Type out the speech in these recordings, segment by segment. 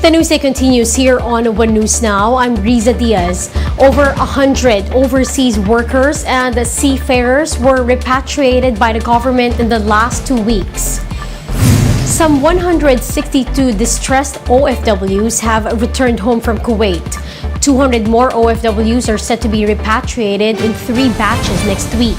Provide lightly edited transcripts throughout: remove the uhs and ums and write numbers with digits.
The news day continues here on One News Now. I'm Riza Diaz. Over 100 overseas workers and seafarers were repatriated by the government in the last 2 weeks. Some 162 distressed OFWs have returned home from Kuwait. 200 more OFWs are set to be repatriated in 3 batches next week.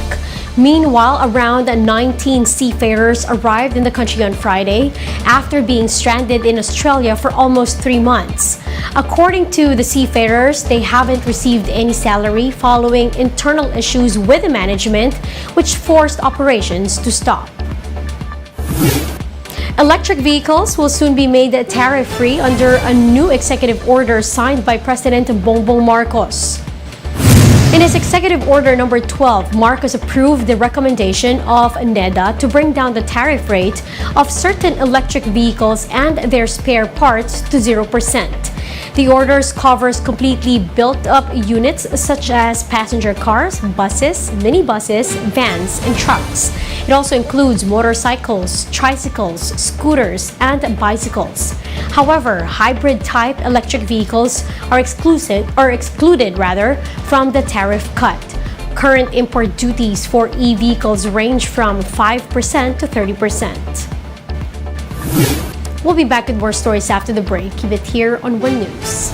Meanwhile, around 19 seafarers arrived in the country on Friday after being stranded in Australia for almost 3 months. According to the seafarers, they haven't received any salary following internal issues with the management, which forced operations to stop. Electric vehicles will soon be made tariff-free under a new executive order signed by President Bongbong Marcos. In his Executive Order number 12, Marcos approved the recommendation of NEDA to bring down the tariff rate of certain electric vehicles and their spare parts to 0%. The orders covers completely built-up units such as passenger cars, buses, minibuses, vans, and trucks. It also includes motorcycles, tricycles, scooters, and bicycles. However, hybrid-type electric vehicles are excluded from the tariff cut. Current import duties for e-vehicles range from 5% to 30%. We'll be back with more stories after the break. Keep it here on One News.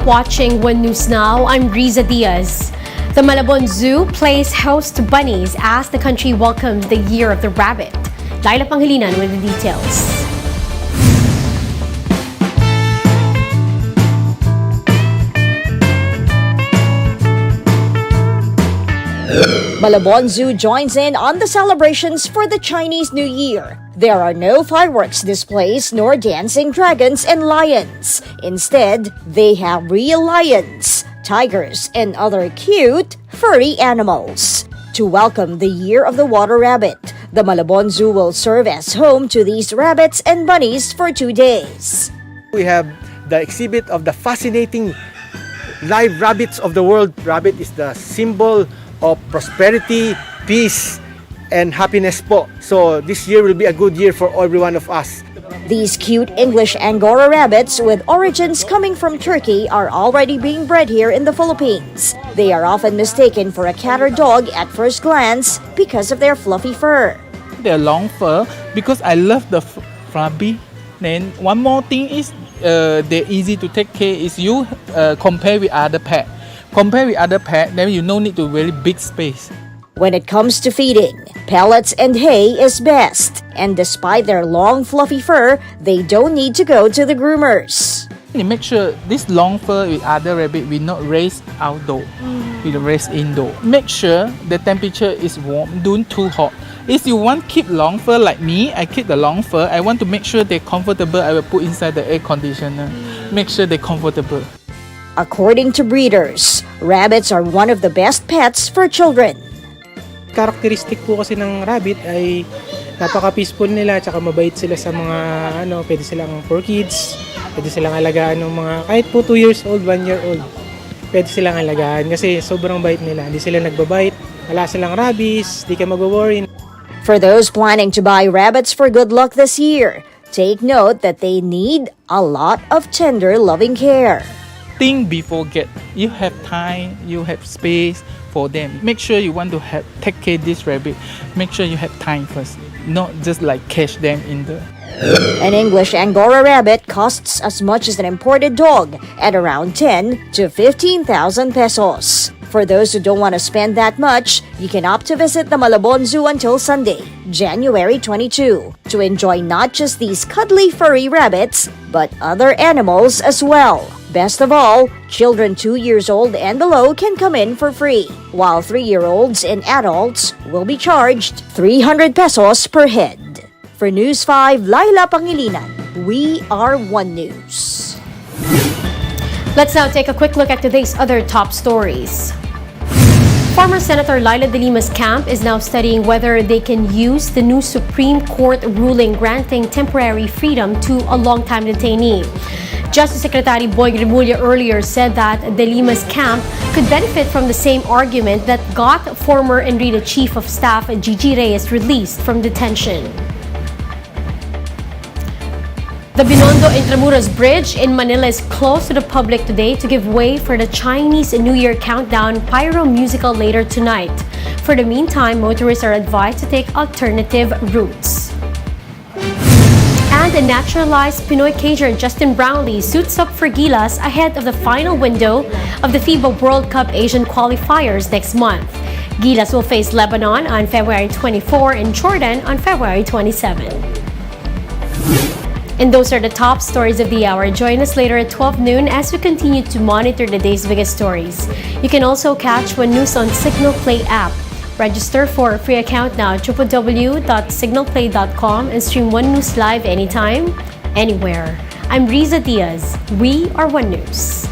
Keep watching One News Now. I'm Riza Diaz. The Malabon Zoo plays host to bunnies as the country welcomes the Year of the Rabbit. Laila Pangilinan with the details. Malabon Zoo joins in on the celebrations for the Chinese New Year. There are no fireworks displays nor dancing dragons and lions. Instead, they have real lions, tigers, and other cute, furry animals. To welcome the Year of the Water Rabbit, the Malabon Zoo will serve as home to these rabbits and bunnies for 2 days. We have the exhibit of the fascinating live rabbits of the world. Rabbit is the symbol of prosperity, peace, and happiness po. So this year will be a good year for every one of us. These cute English Angora rabbits with origins coming from Turkey are already being bred here in the Philippines. They are often mistaken for a cat or dog at first glance because of their fluffy fur. They're long fur because I love the flabby. Then one more thing is they're easy to take care is you compare with other pet. Compare with other pet, then you no need to very big space. When it comes to feeding, pellets and hay is best. And despite their long fluffy fur, they don't need to go to the groomers. You make sure this long fur with other rabbit will not raise outdoor. We raise indoor. Make sure the temperature is warm, don't too hot. If you want keep long fur like me, I keep the long fur. I want to make sure they're comfortable. I will put inside the air conditioner. Make sure they're comfortable. According to breeders, rabbits are one of the best pets for children. Characteristic po kasi ng rabbit ay napaka-peaceful nila at mabait sila sa mga pwede silang for kids, pwede silang alagaan ng mga kahit po 2 years old, 1 year old. Pwede silang alagaan kasi sobrang bait nila. Hindi sila nagbabite, wala silang rabies, di ka mag-worry. For those planning to buy rabbits for good luck this year, take note that they need a lot of tender loving care. Think before get. You have time, you have space for them. Make sure you want to take care of this rabbit. Make sure you have time first, not just like catch them in the. An English Angora rabbit costs as much as an imported dog at around 10 to 15,000 pesos. For those who don't want to spend that much, you can opt to visit the Malabon Zoo until Sunday, January 22, to enjoy not just these cuddly furry rabbits, but other animals as well. Best of all, children 2 years old and below can come in for free, while 3-year-olds and adults will be charged 300 pesos per head. For News 5, Laila Pangilinan, we are One News. Let's now take a quick look at today's other top stories. Former Senator Laila De Lima's camp is now studying whether they can use the new Supreme Court ruling granting temporary freedom to a long-time detainee. Justice Secretary Boy Remulla earlier said that De Lima's camp could benefit from the same argument that got former NRIDA Chief of Staff Gigi Reyes released from detention. The Binondo Intramuros Bridge in Manila is closed to the public today to give way for the Chinese New Year countdown pyro musical later tonight. For the meantime, motorists are advised to take alternative routes. And a naturalized Pinoy cager Justin Brownlee suits up for Gilas ahead of the final window of the FIBA World Cup Asian qualifiers next month. Gilas will face Lebanon on February 24 and Jordan on February 27. And those are the top stories of the hour. Join us later at 12 noon as we continue to monitor the day's biggest stories. You can also catch One News on Signal Play app. Register for a free account now at www.signalplay.com and stream One News live anytime, anywhere. I'm Riza Diaz. We are One News.